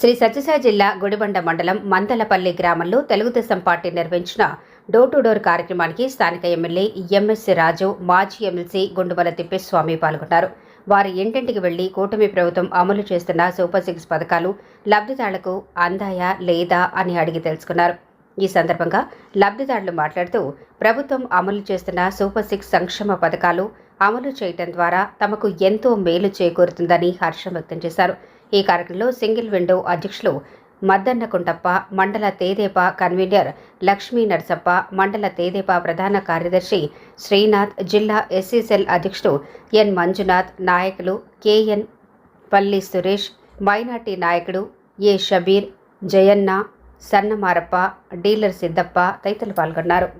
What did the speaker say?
శ్రీ సత్యసాయి జిల్లా గుడిబండ మండలం మందలపల్లి గ్రామంలో తెలుగుదేశం పార్టీ నిర్వహించిన డోర్ టు డోర్ కార్యక్రమానికి స్థానిక ఎమ్మెల్యే ఎంఎస్సీ రాజు, మాజీ ఎమ్మెల్సీ గుండుమల తిప్పేస్వామి పాల్గొన్నారు. వారి ఇంటింటికి వెళ్లి కూటమి ప్రభుత్వం అమలు చేస్తున్న సూపర్ 6 పథకాలు లబ్ధిదారులకు అందాయా లేదా అని అడిగి తెలుసుకున్నారు. ఈ సందర్భంగా లబ్ధిదారులు మాట్లాడుతూ ప్రభుత్వం అమలు చేస్తున్న సూపర్ 6 సంక్షేమ పథకాలు అమలు చేయడం ద్వారా తమకు ఎంతో మేలు చేకూరుతుందని హర్షం వ్యక్తం చేశారు. ఈ కార్యక్రమంలో సింగిల్ విండో అధ్యక్షులు మద్దన్న కుంటప్ప, మండల తేదేపా కన్వీనర్ లక్ష్మీ నరసప్ప, మండల తేదేపా ప్రధాన కార్యదర్శి శ్రీనాథ్, జిల్లా ఎస్సీ సెల్ అధ్యక్షుడు ఎన్ మంజునాథ్, నాయకులు కేఎన్ పల్లి సురేష్, మైనార్టీ నాయకుడు ఏ షబీర్, జయన్న, సన్నమారప్ప, డీలర్ సిద్దప్ప తదితరులు పాల్గొన్నారు.